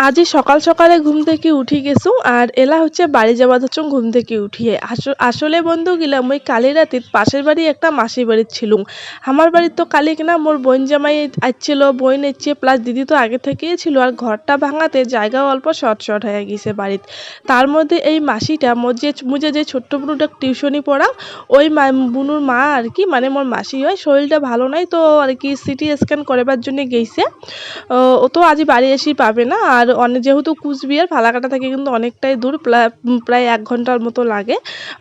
আজি সকাল সকালে ঘুম থেকে উঠি গেছুং আর এলা হচ্ছে বাড়ি যাওয়া হচ্ছুং ঘুম থেকে উঠিয়ে আসলে বন্ধু গিলা মই কালি রাতে পাশের বাড়ি একটা মাসির বাড়ি ছিলুম। আমার বাড়ির তো কালি কিনা মোর বোন জামাই আসছিল, বোন এসছে প্লাস দিদি তো আগে থেকেই ছিল, আর ঘরটা ভাঙাতে জায়গা অল্প শর্ট শর্ট হয়ে গেছে বাড়িতে। তার মধ্যে এই মাসিটা মুঝে যে ছোট্ট বুনুটা টিউশনি পড়াও ওই বুনুর মা আর কি, মানে মোর মাসি হয়, শরীরটা ভালো নাই তো আর কি সিটি স্ক্যান করাবার জন্য গেছে। ও তো আজ বাড়ি এসেই পাবে না, আর যেহেতু কুচবিহার ফালাকাটা থেকে কিন্তু অনেকটাই দূর, প্রায় 1 ঘন্টার মতো লাগে।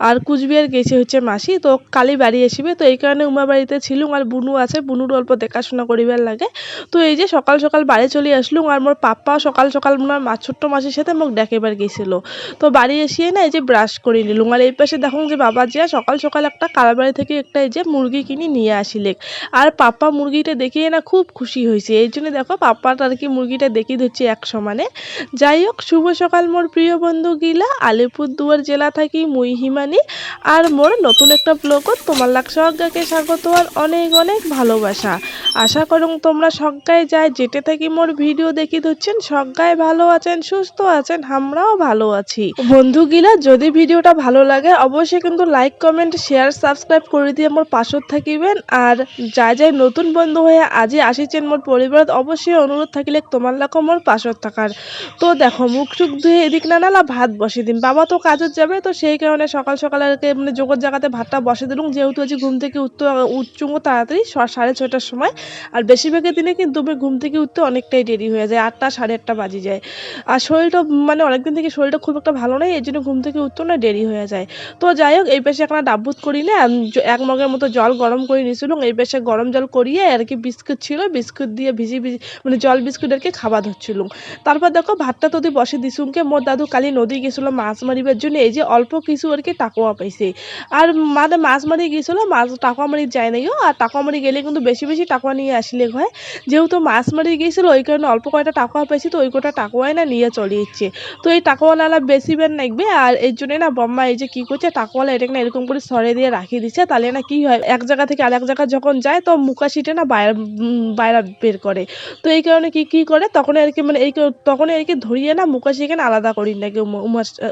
আর কুচবিহার গেছে হচ্ছে মাসি, তো কালি বাড়ি আসবে, তো এই কারণে উমা বাড়িতে ছিলুম। আর বুনু আছে, বুনুর অল্প দেখাশোনা করিবার লাগে। তো এই যে সকাল সকাল বাড়ি চলে আসলুম, আর মোর পাপ্পাও সকাল সকাল মোর ছোট্ট মাসির সাথে মোক দেখাবার গেছিল। তো বাড়ি এসিয়ে না এই যে ব্রাশ করে নিলুম, আর এই পাশে দেখুন যে বাবা যে সকাল সকাল একটা কারবারি থেকে একটা এই যে মুরগি কিনে নিয়ে আসিলে। আর পাপ্পা মুরগিটা দেখিয়ে না খুব খুশি হয়েছে, এই জন্য দেখো পাপ্পাটা আর কি মুরগিটা দেখিয়ে দিচ্ছে এক সমানে। যাই হোক, শুভ সকাল মোর প্রিয় বন্ধু গিলা, আলিপুরদুয়ার জেলা থাকি মুই হিমানি। আর মোর নতুন একটা ব্লগত তোমার লাগ সজ্ঞাকে স্বাগত আর অনেক অনেক ভালোবাসা। আশা করুন তোমরা সজ্ঞায় যায় যেতে থাকি মোর ভিডিও দেখি ধরছেন, সজ্ঞায় ভালো আছেন, সুস্থ আছেন, আমরাও ভালো আছি। বন্ধু গিলা যদি ভিডিওটা ভালো লাগে অবশ্যই কিন্তু লাইক কমেন্ট শেয়ার সাবস্ক্রাইব করে দিয়ে মোর পাশত থাকিবেন। আর যাই নতুন বন্ধু হয়ে আজি আসিছেন মোর পরিবারত অবশ্যই অনুরোধ থাকিলে তোমার লাখো মোর পাশত থাকার। তো দেখো মুখ টুক ধুয়ে এদিক না নালা ভাত বসে দিন, বাবা তো কাজত যাবে, তো সেই কারণে সকাল সকাল আর কি মানে জোগাড় জায়গাতে ভাতটা বসে দিলুম, যেহেতু আজ ঘুম থেকে উঠছুঙ্গ তাড়াতাড়ি 6:30টার সময়। আর বেশিরভাগের দিনে কিন্তু আমি ঘুম থেকে উঠতে অনেকটাই দেরি হয়ে যায়, 8টা 8:30 বাজে যায়। আর শরীরটা মানে অনেকদিন থেকে শরীরটা খুব একটা ভালো নেই, এই জন্য ঘুম থেকে উঠতেও না দেরি হয়ে যায়। তো যাই হোক, এই পাশে একটা ডাব্বুত করি না 1 মগের মতো জল গরম করে নিয়েছিলাম, এই পাশে গরম জল করিয়ে আর কি বিস্কুট ছিল, বিস্কুট দিয়ে ভিজি মানে জল বিস্কুট আর কি খাওয়া ধরছিলাম। তারপর দেখো ভাতটা তো বসে দিছুমকে, মোর দাদু কালি নদী গেছিল মাছ মারিবার জন্য, এই যে অল্প কিছু আর কি টাকুয়া পাইছে। আর মানে মাছ মারি গেছিল, মাছ টাকুয়া মারি যায় নাইও, আর টাকুয়া মারি গেলে কিন্তু বেশি বেশি টাকুয়া নিয়ে আসলে হয়। যেহেতু মাছ মারি গিয়েছিল ওই কারণে অল্প কয়টা টাকুয়া পাইছি, তো ওই কটা টাকুয়াই না নিয়ে চলে যাচ্ছে। তো এই টাকুয়ালা বেশি বের নাকবে, আর এই জন্য না বম্মা এই যে কি করছে টাকুয়ালা এটা না এরকম করে সরে দিয়ে রাখি দিচ্ছে, তাহলে না কি হয় এক জায়গা থেকে আরেক জায়গা যখন যায় তো মুকাশিটা না বাইরে বের করে। তো এই কারণে কি করে তখন আর কি মানে তখন আর কি ধরিয়ে না মুকাশি এখানে আলাদা করি নাকি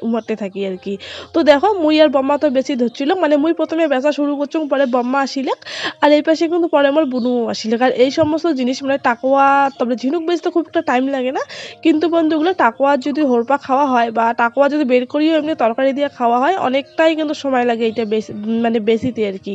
উমারতে থাকি আর কি। তো দেখো মুই আর বম্মা তো বেশি ধরছিল, মানে মুই প্রথমে বেচা শুরু করছি, পরে বম্মা আসিলে, আর এই পাশে কিন্তু পরে আমার বুনু আসিলে। আর এই সমস্ত জিনিস মানে টাকুয়া তবে ঝিনুক বেচতে খুব একটা টাইম লাগে না, কিন্তু বন্ধুগুলো টাকুয়া যদি হোরপা খাওয়া হয় বা টাকুয়া যদি বের করিও এমনি তরকারি দিয়ে খাওয়া হয় অনেকটাই কিন্তু সময় লাগে এটা বেশি মানে বেশিতে আর কি।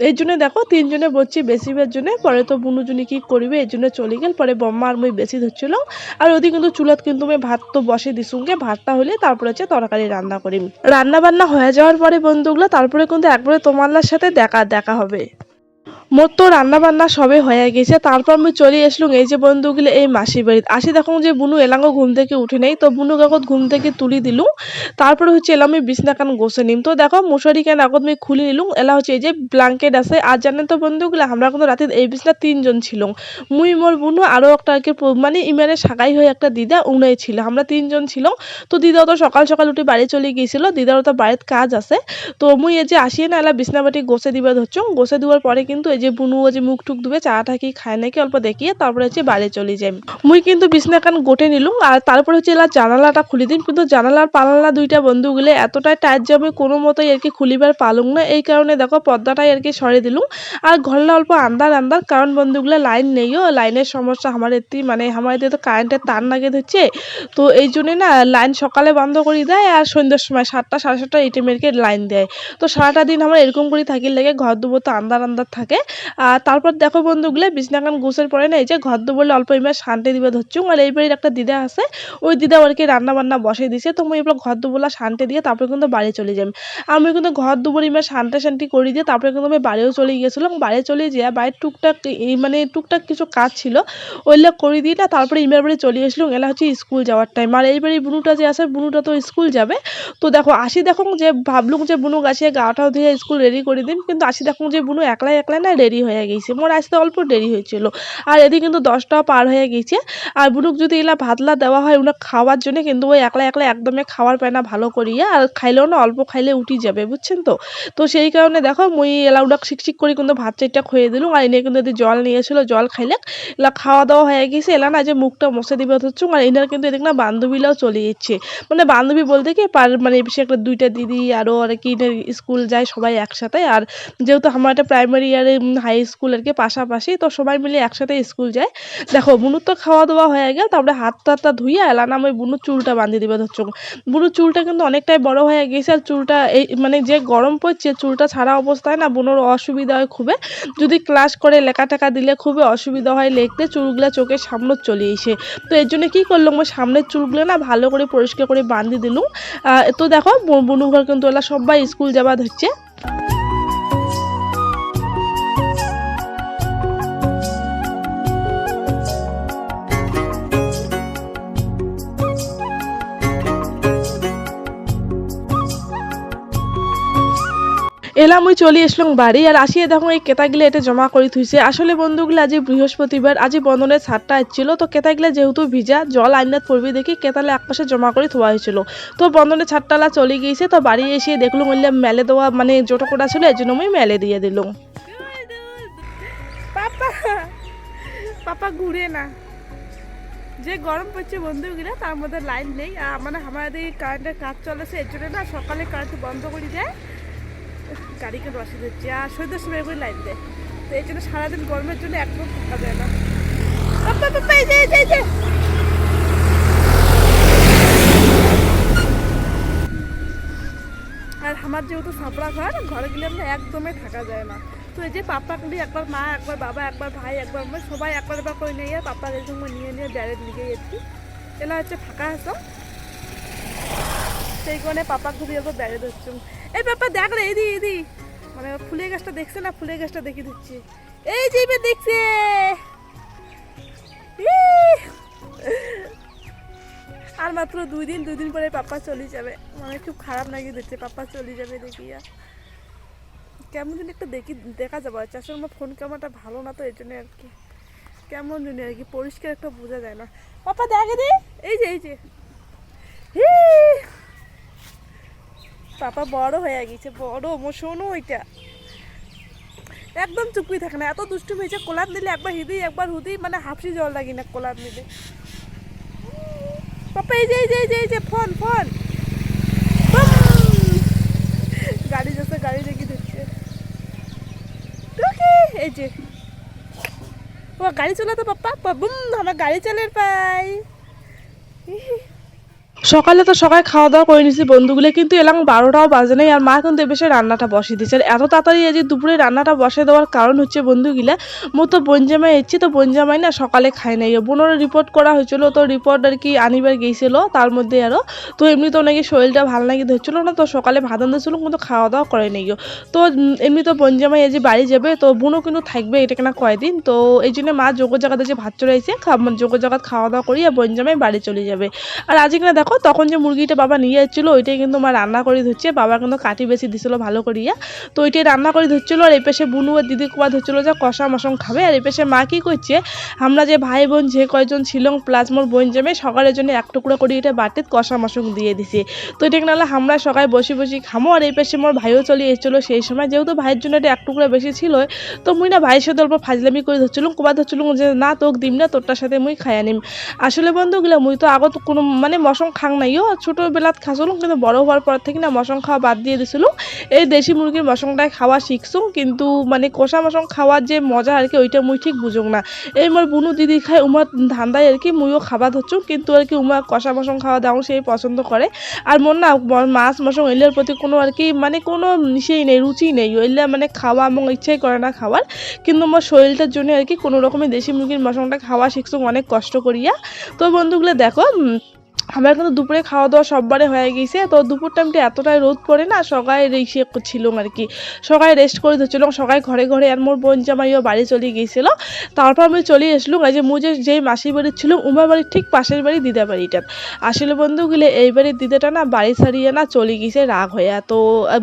এই জন্য দেখো 3 জনে বলছি বেশিবার জন্য, পরে তো বুনু জুনি কি করবে এই জন্য চলে গেল, পরে বম্মা আর মই বেশি ধরছিল। আর ওদিকে কিন্তু চুলাত কিন্তু আমি ভাত তো বসে দিছুঙ্গে, ভাতটা হলে তারপরে হচ্ছে তরকারি রান্না করি। রান্না বান্না হয়ে যাওয়ার পরে বন্ধুগুলো তারপরে কিন্তু একবারে তোমার সাথে দেখা হবে। মোর তো রান্না বান্না সবে হয়ে গেছে, তারপর আমি চলে আসলুম এই যে বন্ধুগুলো এই মাসির বাড়িতে আসি। দেখুন যে বুনু এলাঙ্গো ঘুম থেকে উঠে নেই, তো বুনু কাকত ঘুম থেকে তুলি দিলুম। তারপরে হচ্ছে এলাম আমি বিছনা কান গোছে নিম, তো দেখো মশারি কেন আগত আমি খুলে নিলুম, এলা হচ্ছে এই যে ব্ল্যাঙ্কেট আছে। আর জানেন তো বন্ধুগুলো আমরা কিন্তু রাতে এই বিছনা 3 জন ছিল, মুই মোর বুনু আরো একটা আর কি মানে ইমানের সাগাই হয়ে একটা দিদা উনাই ছিল, আমরা 3 জন ছিল। তো দিদাও তো সকাল সকাল উঠে বাড়ি চলে গিয়েছিল, দিদারও তো বাড়িতে কাজ আছে। তো মুই এই যে আসিয়ে না এলা বিছনা বাটি গোছে দিবা ধরছ, গোছে দেওয়ার পরে কিন্তু এই যে বুনু যে মুখ টুক ধুবে চাটা কি খায় নাকি অল্প দেখিয়ে তারপরে হচ্ছে বাড়ি চলে যাই। মুই কিন্তু বিছনা কান গোটে নিলুম, আর তারপরে হচ্ছে এলা জানালাটা খুলে দিন, কিন্তু জানালার পাল্লা দুইটা বন্ধু গেলে এতটাই টাইট যে আমি কোনো মতোই আর কি খুলিবার পালুম না, এই কারণে দেখো পর্দাটাই আর কি সরে দিলুম। আর ঘরটা অল্প আন্দার আন্দার, কারণ বন্ধুগুলো লাইন নেইও, লাইনের সমস্যা আমার এতে মানে আমার এতে তো কারেন্টের তার নাগে দিচ্ছে। তো এই জন্য না লাইন সকালে বন্ধ করে দেয় আর সন্ধ্যার সময় 7টা 7:30 এই টাইমেরকে লাইন দেয়। তো সারাটা দিন আমার এরকম করে থাকি লেগে ঘর দুবো তো আন্দার আন্দার থাকে। আর তারপর দেখো বন্ধুগুলো বিছনাখান গোছের পরে না এই যে ঘর দুবলে অল্প ইমা শান্তি দিবে ধরছু, আর এই বাড়ির একটা দিদা আছে, ওই দিদা আর কি রান্না বান্না বসে দিছে। তো মুই এবার ঘর দুবলা শান্তি দিয়ে তারপরে কিন্তু বাড়ি চলে যাই। আমি কিন্তু ঘর দুবল ইমা শান্তি করে দিয়ে তারপরে কিন্তু আমি বাড়িও চলে গিয়েছিলাম। বাড়ি চলে যেয়ে বাড়ির টুকটাক মানে টুকটাক কিছু কাজ ছিল ওইগুলো করে দিয়ে না তারপরে ইমার বাড়ি চলে আসলাম, এলা হচ্ছে স্কুল যাওয়ার টাইম। আর এই বাড়ি বুনুটা যে আছে বুনুটা তো স্কুল যাবে। তো দেখো যে ভাবলুম যে বুনু গাছিয়ে গাটাও ধুয়ে স্কুল রেডি করে দিন, কিন্তু দেখুন যে বুনু একলাই একলাই না দেরি হয়ে গেছে, মোর আসতে অল্প দেরি হয়েছিল। আর এদিকে কিন্তু 10টাও পার হয়ে গেছে। আর বুনুক যদি এলা ভাতলা দেওয়া হয় ওনা খাওয়ার জন্য, কিন্তু ওই একলা একলা একদমই খাওয়ার পায় না ভালো করিয়া, আর খাইলেও না অল্প খাইলে উঠি যাবে, বুঝছেন তো। তো সেই কারণে দেখো মুই এলা উনাক শিকশিক করে কিন্তু ভাত চাইটা খুঁয়ে দিলুম। আর এনে কিন্তু জল নিয়েছিল, জল খাইলে এলা খাওয়া দাওয়া হয়ে গেছে। এলা না যে মুখটা মশে দিবে হচ্ছে। আর এনার কিন্তু এদিক না বান্ধবীরাও চলে যাচ্ছে, মানে বান্ধবী বলতে কি মানে বেশি একটা 2টা দিদি আরও আর কি স্কুল যায় সবাই একসাথে। আর যেহেতু আমার একটা প্রাইমারি আর হাই স্কুল আর কি পাশাপাশি, তো সবাই মিলে একসাথে স্কুল যায়। দেখো বুনুর তো খাওয়া দাওয়া হয়ে গেল, তারপরে হাত টাতটা ধুইয়া এলা না আমি বুনুর চুলটা বাঁধিয়ে দিবে ধরছো। বুনুর চুলটা কিন্তু অনেকটাই বড় হয়ে গেছে। আর চুলটা এই মানে যে গরম পড়ছে চুলটা ছাড়া অবস্থায় না বুনুর অসুবিধা হয় খুবই। যদি ক্লাস করে লেখা টেকা দিলে খুবই অসুবিধা হয় লিখতে, চুলগুলা চোখের সামনে চলে এসে। তো এর জন্য কি করলাম, ওই সামনের চুলগুলো না ভালো করে পরিষ্কার করে বাঁধি দিলুম। তো দেখো বুনু ঘর কিন্তু এলা সবাই স্কুল যাবা ধরছে। এলা মুই চলে আসলাম বাড়ি। আর আসিয়ে দেখো এই কেতাগুলো এটা জমা করে থুইছে। আসলে বন্ধুগুলো আজ বৃহস্পতিবার, আজ বন্ধনের ছাদটা আসছিল, তো কেতাগুলো যেহেতু ভিজা জল আইনাত পড়বি দেখি কেতালে একপাশে জমা করে থোয়া হয়েছিল। তো বন্ধনের ছাদটালা চলে গিয়েছে। তো বাড়ি এসে দেখলুম মেলে দেওয়া মানে জোটো কোটা ছিল, এর জন্য মুই মেলে দিয়ে দিলুম। পাপা পাপা ঘুরে না, যে গরম পড়ছে বন্ধুগুলো তার মধ্যে লাইন নেই। আর মানে আমাদের কারেন্টের কাজ চলেছে, এর জন্য না সকালে কারেন্ট বন্ধ করে দেয়, গাড়িকে বসে দিচ্ছে। আর সন্ধ্যার সময় করে লাইন দেয়, তো এই জন্য সারাদিন গরমের জন্য একদম থাকা যায় না। আর আমার যেহেতু ছাপড়া ঘর, ঘরে গেলে আমরা একদমই থাকা যায় না। তো এই যে পাপাগুলি একবার মা, একবার বাবা, একবার ভাই, একবার আমরা সবাই একবার একবার করে নিয়ে যায়। পাপার এই সঙ্গে নিয়ে নিয়ে বেড়ে লিগে যাচ্ছি। এলা হচ্ছে ফাঁকা হাসো, সেই কারণে পাপা খুবই একবার বেড়ে ধরছ। এই পাপা দেখ রে এদি এদি, মানে ফুলের গাছটা দেখছে না, ফুলের গাছটা দেখে দিচ্ছি। এই যে দেখছে, আর মাত্র 2 দিন পরে পাপা চলে যাবে। মানে খুব খারাপ লাগে দেখছে পাপা চলে যাবে দেখিয়া। কেমন যেন একটা দেখা যাবো। আসলে আমার ফোন ক্যামেরাটা ভালো না, তো এই জন্য আর কি কেমন যেন আর কি পরিষ্কার একটা বোঝা যায় না। পাপা দেখে দে, এই যে পাপা বড় হয়ে গেছে, বড় মোশনও ওইটা একদম চুপই থাকে না, এত দুষ্টু হয়েছে। কোলাপ নিলে একবার হিদি একবার হুদি, মানে হাফসি জল লাগি না কোলাপ নিলে। পাপা এই যে ফোন গাড়ি যাচ্ছে, গাড়ি দেখি দিচ্ছে। এই যে ও গাড়ি চলাতো পাপ্পা, বুম আমার গাড়ি চালের পাই। সকালে তো সবাই খাওয়া দাওয়া করে নিয়েছি বন্ধুগুলো, কিন্তু এলাম 12টাও বাজে নাই। আর মা কিন্তু এসে রান্নাটা বসিয়ে দিচ্ছে। আর এত তাড়াতাড়ি এই যে দুপুরে রান্নাটা বসে দেওয়ার কারণ হচ্ছে বন্ধুগুলা মো তো বনজামাই এসেছি, তো বনজামাই না সকালে খাই নাই। বোনের রিপোর্ট করা হয়েছিল, তো রিপোর্ট আর কি আনিবার গিয়েছিল তার মধ্যে আরও। তো এমনি তো নাকি শরীরটা ভালো নাকি ধরছিল না, তো সকালে ভাত আনতেছিল কিন্তু খাওয়া দাওয়া করে নাই। তো এমনি তো বনজামাই এই যে বাড়ি যাবে, তো বোনও কিন্তু থাকবে এটা কেনা কয়দিন। তো এই জন্য মা যোগ্য জায়গাতে যে ভাত চড়াইছে, যোগ্য জায়গাত খাওয়া দাওয়া করি আর বনজামাই বাড়ি চলে যাবে। আর আজকে না দেখো তখন যে মুরগিটা বাবা নিয়ে যাচ্ছিল ওইটাই কিন্তু মা রান্না করে ধরছে। বাবা কিন্তু কাটি বেশি দিছিল ভালো করিয়া, তো ওইটাই রান্না করে ধরছিল। আর এই পাশে বুনু আর দিদি কুয়া ধরছিল যে কষা মশং খাবে। আর এই পাশে মা কি করছে, আমরা যে ভাই বোন যে কয়জন ছিল প্লাস মোর বোন জামাই সকালের জন্য এক টুকরো করে এটা বাটিত কষা মশং দিয়ে দিছে। তো এটা নাহলে আমরা সকালে বসে খামো। আর এই পাশে মোর ভাইও চলে এসেছিলো সেই সময়, যেহেতু ভাইয়ের জন্য এটা এক টুকরো বেশি ছিল, তো মুই না ভাইয়ের সাথে অল্প ফাজলামি করে ধরছিলাম, কুবা ধরছিলাম যে না তোকে দিম না, তোরটার সাথে মুই খাইয়া নিম। আসলে বন্ধুগুলো মুই তো আগত কোনো মানে মশং খাং নাইও, ছোটোবেলাত খাইছিলাম, কিন্তু বড় হওয়ার পর থেকে না মশং খাওয়া বাদ দিয়ে দিছিল। এই দেশি মুরগির মশংটাই খাওয়া শিখছুম, কিন্তু মানে কষা মশং খাওয়ার যে মজা আর কি ওইটা মুই ঠিক বুঝুক না। এই মোর বুনু দিদি খায় উমার ধান্দায় আর কি মুইও খাবার ধরছুম, কিন্তু আর কি উমা কষা মশং খাওয়া দাও সেই পছন্দ করে। আর মোর না মাছ মশং এলের প্রতি কোনো আর কি মানে কোনো সেই নেই, রুচি নেই, ওইলে মানে খাওয়া এবং ইচ্ছাই করে না খাওয়ার। কিন্তু আমার শরীরটার জন্য আর কি কোনো রকমের দেশি মুরগির মশংটা খাওয়া শিখছুম অনেক কষ্ট করিয়া। তো বন্ধুগুলো দেখো আমার কিন্তু দুপুরে খাওয়া দাওয়া সববারে হয়ে গেছে। তো দুপুর টাইমটা এতটাই রোদ পড়ে না, সবাই রেসে ছিল আর কি, সবাই রেস্ট করে ধরছিল, সবাই ঘরে ঘরে। আর মোর বোন জামাইও বাড়ি চলে গিয়েছিল। তারপর আমি চলে আসলাম এই যে মুই যেই মাসির বাড়ি ছিল উমার বাড়ির ঠিক পাশের বাড়ি দিদা বাড়িটা। আসলে বন্ধু গেলে এই বাড়ির দিদাটা না বাড়ি ছাড়িয়ে না চলে গেছে রাগ হয়ে। তো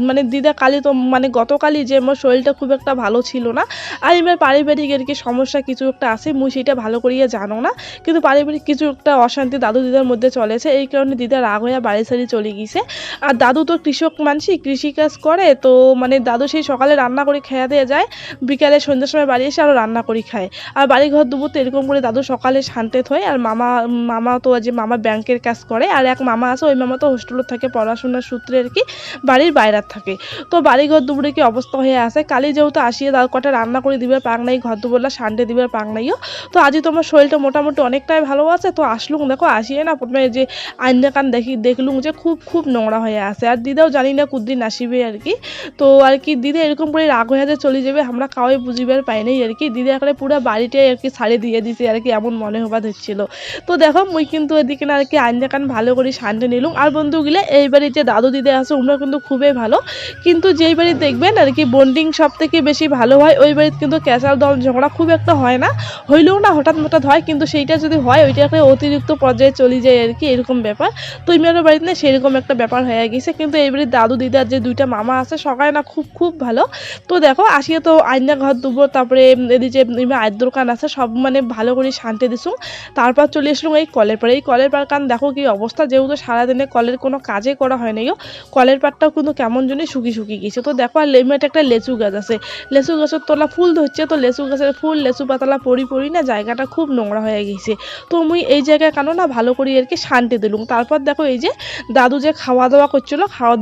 মানে দিদা কালি তো মানে গতকালই যে আমার শরীরটা খুব একটা ভালো ছিল না, আর এবার পারিবারিক আর কি সমস্যা কিছু একটা আছে, মুই সেটা ভালো করিয়া জানো না, কিন্তু পারিবারিক কিছু একটা অশান্তি দাদু দিদার মধ্যে চলেছে, এই কারণে দিদা রাগ হয়ে বাড়ি ছাড়ি চলে গেছে। আর দাদু তো কৃষক মানসি, কৃষিকাজ করে, তো মানে দাদু সেই সকালে রান্না করে খেয়ে দিয়ে যায়, বিকালে সন্ধ্যার সময় বাড়ি এসে আরও রান্না করে খায়। আর বাড়ি ঘর দুপুর তো এরকম করে দাদু সকালে শান্তে হয়। আর মামা মামা তো যে মামা ব্যাংকের কাজ করে, আর এক মামা আছে, ওই মামা তো হোস্টেলে থাকে পড়াশোনার সূত্রে আর কি, বাড়ির বাইরে থাকে। তো বাড়ি ঘর দুপুরে কি অবস্থা হয়ে আছে, কালি যেহেতু আসিয়ে দাদু কটা রান্না করে দিবে পাক নাই, ঘর দুপুরলা শান্তে দিবে পাক নাইও। তো আজই তোমার শরীরটা মোটামুটি অনেকটাই ভালো আছে। তো আসলুম দেখো আসিয়ে না প্রথমে যে আইনা কান দেখলুম যে খুব খুব নোংরা হয়ে আছে। আর দিদাও জানি না কুদ্দিন আসিবে আর কি। তো আর কি দিদা এরকম করে রাগ হয়ে চলে যাবে, আমরা কাউই বুঝিবার পাই নাই আর কি। দিদা এখানে পুরো বাড়িটাই আর কি ছাড়ে দিয়ে দিছে আর কি, এমন মনে হবা ধরছিল। তো দেখো মুই কিন্তু এদিকে না আর কি আইনা কান ভালো করে শান্তি নিলুম। আর বন্ধুগুলো এই বাড়ির যে দাদু দিদা আছে ওরা কিন্তু খুবই ভালো, কিন্তু যেই বাড়ি দেখবেন আর কি বন্ডিং সব থেকে বেশি ভালো হয় ওই বাড়িতে কিন্তু ক্যাচাল দল ঝগড়া খুব একটা হয় না, হইলেও না হঠাৎ হঠাৎ হয়, কিন্তু সেইটা যদি হয় ওইটা একটা অতিরিক্ত পর্যায়ে চলে যায় আর কি, এরকম ব্যাপার। তো মেয়ের বাড়িতে না সেরকম একটা ব্যাপার হয়ে গেছে। কিন্তু এই বাড়ির দাদু দিদার যে দুইটা মামা আছে সবাই না খুব খুব ভালো। তো দেখো আসিয়া তো আইনা ঘর দুবো, তারপরে এদিকে আয়ের দোকান আছে, সব মানে ভালো করে শান্তি দিছুম। তারপর চলে আসলাম এই কলের পাড়ে। এই কলের পাড় কারণ দেখো কি অবস্থা, যেহেতু সারাদিনে কলের কোনো কাজে করা হয় নাই, কলের পাড়টাও কিন্তু কেমন জন্য শুকিয়ে গেছে। তো দেখো আর লেমেট একটা লেচু গাছ আছে, লেচু গাছের তোলা ফুল ধরছে, তো লেচু গাছের ফুল লেচু পাতলা পড়ি না জায়গাটা খুব নোংরা হয়ে গেছে। তো মুই এই জায়গায় কেন না ভালো করে আর কি শান্তি দিলুম। তারপর দেখো এই যে দাদু যে খাওয়া দাওয়া করছিল,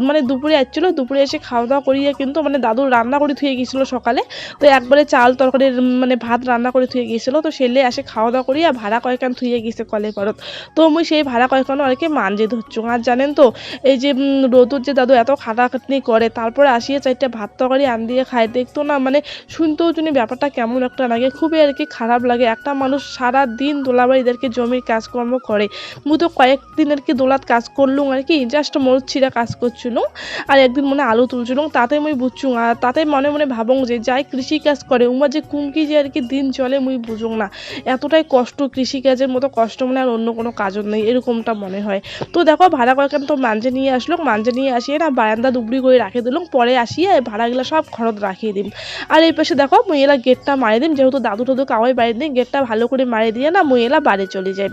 মানে দুপুরে আসছিল, দুপুরে এসে খাওয়া দাওয়া করিয়ে কিন্তু মানে দাদু রান্না করে থুয়ে গিয়েছিল সকালে। তো একবারে চাল তরকারির মানে ভাত রান্না করে থুয়ে গিয়েছিল, তো সেলে এসে খাওয়া দাওয়া করিয়া ভাড়া কয়েকখান থুয়ে গেছে কলের পাড়ত। তো মুই সেই ভাড়া কয়েকখানও আর কি মানজে ধরছু। আর জানেন তো এই যে রোদুর যে দাদু এত খাটাখাটনি করে, তারপরে আসিয়ে চারটে ভাত তরকারি আন দিয়ে খায়, দেখতো না মানে শুনতেও জন্য ব্যাপারটা কেমন একটা লাগে, খুবই আর কি খারাপ লাগে। একটা মানুষ সারা দিন দোলাবাড়িদেরকে জমির কাজকর্ম করে, মুই তো কয়েকদিন আর কি দোলাত কাজ করলুম আর কি, জাস্ট মরুদ ছিঁড়া কাজ করছিলাম, আর একদিন মনে আলু তুলছিলাম, তাতে মুই বুঝছুম। আর তাতে মনে মনে ভাবং যে যাই কৃষি কাজ করে উমা যে কুমকি যে আর কি দিন চলে মুই বুঝুং না, এতটাই কষ্ট, কৃষিকাজের মতো কষ্ট মনে আর অন্য কোনো কাজও নেই, এরকমটা মনে হয়। তো দেখো ভাড়া কয়েকখান তো মাঞ্জে নিয়ে আসলো, মাঞ্জে নিয়ে আসিয়ে না বারান্দা দুবড়ি করে রাখে দিলাম, পরে আসিয়ে ভাড়াগুলো সব ঘরত রাখিয়ে দিম। আর এই পাশে দেখো মুই এলা গেটটা মারি দিম, যেহেতু দাদু টাদু কাওয়াই বাড়ি দিই, গেটটা ভালো করে মারি দিয়ে না মুই এলা বাড়ি চলে যাই।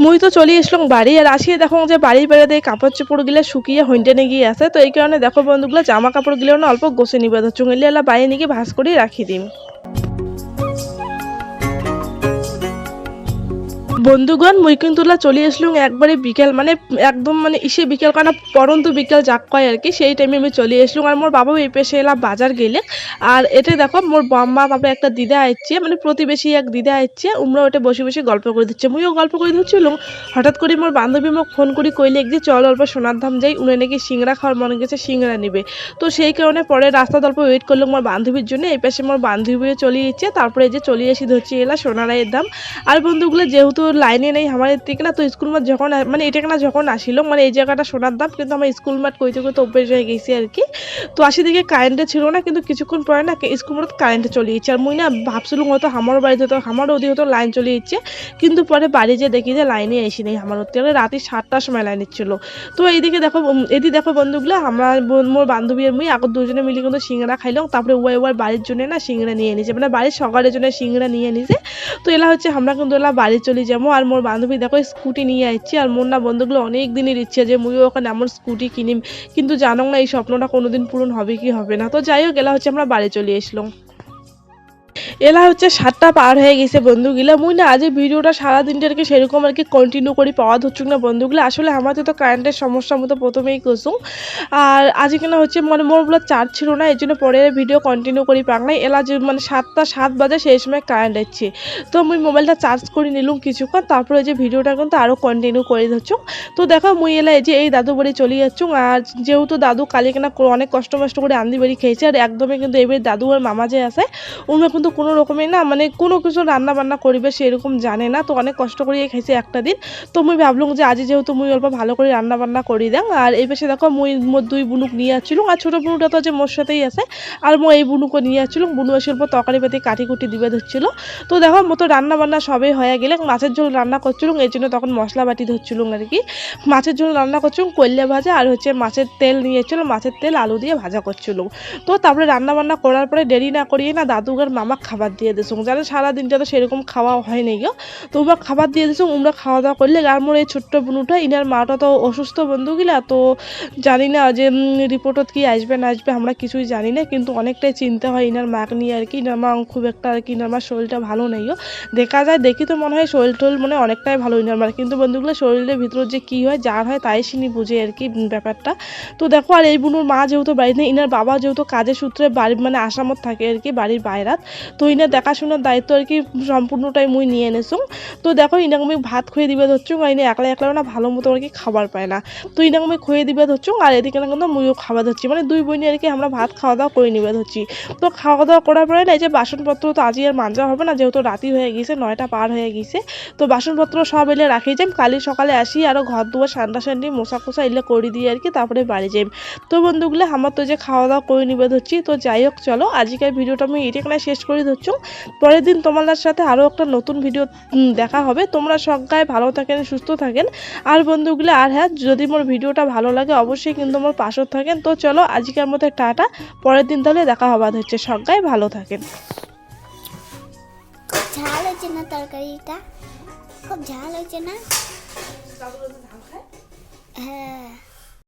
মুই তো চলে আসলাম বাড়ি। আর আসিয়ে দেখো যে বাড়ির বেড়াতে কাপড় চোপড় গুলো শুকিয়ে হইন্টেনে গিয়ে আছে, তো এই কারণে দেখো বন্ধুগুলো জামা কাপড় গুলো না অল্প গোছে নিবে ধরছো, এলা বাইরে নিয়ে ভাঁজ করে রাখি দিম। বন্ধুগণ মুই কিন্তু চলে আসলুম একবারে বিকেল, মানে একদম মানে ইসে বিকেল কানা পরন্তু বিকেল যাক কয় আর কি, সেই টাইমে আমি চলে আসলুম। আর মোর বাবাও এই পেশে এলাম বাজার গেলে। আর এটা দেখো মোর বাম্মা তারপরে একটা দিদা আসছে, মানে প্রতিবেশী এক দিদা আসছে, উমরা ওটা বসে বসে গল্প করে দিচ্ছে, মুইও গল্প করে ধরছিলাম। হঠাৎ করে মোর বান্ধবী মোক ফোন করে কইলে যে চল অল্প সোনার ধাম যাই, উনি নাকি সিংড়া খাওয়ার মনে গেছে, সিংড়া নিবে। তো সেই কারণে পরে রাস্তা অল্প ওয়েট করলাম মোর বান্ধবীর জন্য, এই পাশে মোর বান্ধবীও চলে যাচ্ছে, তারপরে এই যে চলে এসে ধরছি এলা সোনারায়ের দাম। আর বন্ধুগুলো যেহেতু লাইনে নেই আমার থেকে না, তো স্কুল মাঠ যখন মানে এটা না যখন আসিল মানে এই জায়গাটা সোনার দাম, কিন্তু আমার স্কুল মাঠ কইতে কইতে অভ্যেস হয়ে গেছি আর কি। তো আসি দিকে কারেন্টে ছিল না, কিন্তু কিছুক্ষণ পরে না স্কুল মাঠ কারেন্টে চলে যাচ্ছে। আর মুই না ভাবছিলাম হয়তো আমারও বাড়িতে হতো, আমারও ওদিকে হতো লাইন চলে যাচ্ছে, কিন্তু পরে বাড়ি যে দেখি যে লাইনে এসে নেই আমার হতে, রাতে 7টার সময় লাইন ছিল। তো এইদিকে দেখো এদিকে দেখো বন্ধুগুলো আমরা মোর বান্ধবী আর মুই আগর দুজনে মিলে কিন্তু সিঙ্গড়া খাইলাম, তারপরে ওয়ার বাড়ির জন্য না সিঙ্গড়া নিয়ে নিয়েছে, মানে বাড়ির সকালের জন্য সিঙ্গড়া নিয়ে নিয়েছে। তো এলা হচ্ছে আমরা কিন্তু এলা বাড়ি চলে যাবো। আর মোর বান্ধবী দেখো স্কুটি নিয়ে আসছি, আর মোর না বন্ধুগুলো অনেক দিনের ইচ্ছে যে মুইও ওখানে আমার স্কুটি কিনিম, কিন্তু জানো না এই স্বপ্নটা কোনোদিন পূরণ হবে কি হবে না। তো যাই হোক এলা হচ্ছে আমরা বাড়ি চলে আসলাম। এলা হচ্ছে 7টা পার হয়ে গেছে বন্ধুগুলা। মুই না আজ ভিডিওটা সারাদিনটা আর কি সেরকম আর কি কন্টিনিউ করি পাওয়া ধরছুক না বন্ধুগুলো, আসলে আমাদের তো কারেন্টের সমস্যার মতো প্রথমেই করছুম। আর আজ কেন হচ্ছে মানে মোর বলে চার্জ ছিল না, এই জন্য পরে ভিডিও কন্টিনিউ করি পাক নাই। এলা যে মানে 7টা 7 বাজে সেই সময় কারেন্ট আসছে, তো মুই মোবাইলটা চার্জ করে নিলুম কিছুক্ষণ, তারপরে যে ভিডিওটা কিন্তু আরও কন্টিনিউ করে ধরছুম। তো দেখো মুই এলা এই যে এই দাদু বাড়ি চলে যাচ্ছুম। আর যেহেতু দাদু কালি কেনা অনেক কষ্ট মষ্ট করে আন্দি বাড়ি খেয়েছে, আর একদমই কিন্তু এবার দাদু আর মামা যে আছে ওনারা কিন্তু কোনো কোনো রকমই না মানে কোনো কিছু রান্না বান্না করিবে সেরকম জানে না। তো অনেক কষ্ট করিয়ে খাইছে একটা দিন। তো মুই ভাবলুম যে আজি যেহেতু মুই অল্প ভালো করে রান্না বান্না করি দেন। আর এই পাশে দেখো মুই মোর দুই বুনুক নিয়ে আসছিলুম আর ছোট বুনুটা তো যে মোর সাথেই আছে। আর মই এই বুনুকে নিয়ে আসছিলুম, বুনু এসে অল্প তরকারি পাতি কাটি কুটি দিবে ধরছিল। তো দেখো মতো রান্না বান্না সবই হয়ে গেলে মাছের ঝোল রান্না করছিলুম, এই জন্য তখন মশলা বাটি ধরছিলুম আর কি। মাছের ঝোল রান্না করছিলুম, কইল্লা ভাজা আর হচ্ছে মাছের তেল নিয়েছিল, মাছের তেল আলু দিয়ে ভাজা করছিলুম। তো তারপরে রান্না বান্না করার পরে দেরি না করিয়ে না দাদুগার মামা খাবার দিয়ে দিয়েছি, জানো সারাদিনটা তো সেরকম খাওয়া হয় নাই গো। তো ওরা খাবার দিয়ে দিয়েছি, আমরা খাওয়া দাওয়া করলে আর মোর এই ছোট্ট বুনুটা ইনার মাটা তো অসুস্থ বন্ধুগুলা। তো জানি না যে রিপোর্টত কি আসবে না আসবে আমরা কিছুই জানি না, কিন্তু অনেকটাই চিন্তা হয় ইনার মাকে নিয়ে আর কি। ইনার মা খুব একটা আর কি, ইনার মার শরীরটা ভালো নেই গো। দেখা যায় দেখি তো মনে হয় শরীর টরীর মানে অনেকটাই ভালো ইনার মার, কিন্তু বন্ধুগুলো শরীরের ভিতর যে কি হয় যার হয় তাই সিনি বুঝে আর কি ব্যাপারটা। তো দেখো আর এই বুনুর মা যেহেতু বাড়িতে নেই, ইনার বাবা যেহেতু কাজের সূত্রে বাড়ি মানে আসামত থাকে আর কি বাড়ির বাইরাত। তো ইনার দেখাশোনার দায়িত্ব আর কি সম্পূর্ণটাই মুই নিয়ে এনেছুম। তো দেখো ইনাকে আমি ভাত খুঁয়ে দিবে ধরছুম, আর ইনি একলা একলা না ভালো মতো আর কি খাবার পায় না। তো ইনাকে আমি খুঁয়ে দিবে ধরছুম আর এদিকে না কিন্তু মুইও খাওয়া ধরছি, মানে দুই বোনই আর কি আমরা ভাত খাওয়া দাওয়া করে নিবে ধরছি। তো খাওয়া দাওয়া করার পরে না এই যে বাসনপত্র তো আজই আর মাজা হবে না, যেহেতু রাতি হয়ে গেছে, 9টা পার হয়ে গেছে। তো বাসনপত্র সব এলে রাখি যাই, কালি সকালে আসি আরও ঘর দুয়ার সান্ডা সান্ডি মশা কোষা এলে করে দিই আর কি, তারপরে বাড়ি যাই। তো বন্ধুগুলো আমার তো যে খাওয়া দাওয়া করে নিবে ধরছি। তো যাই হোক চলো আজকের ভিডিওটা আমি এটাকে শেষ করে ধরছি। পরের দিন তোমাদের সাথে আরও একটা নতুন ভিডিও দেখা হবে। তোমরা সবাই ভালো থাকেন, সুস্থ থাকেন। আর বন্ধুগুলো আর হ্যাঁ, যদি মোর ভিডিওটা ভালো লাগে অবশ্যই কিন্তু মোর পাশে থাকেন। তো চলো আজকের মতো টাটা, পরের দিন তাহলে দেখা হবার হচ্ছে। সবাই ভালো থাকেন। ঝাল হয়েছে না তরকারিটা? খুব ঝাল হয়েছে না? হ্যাঁ।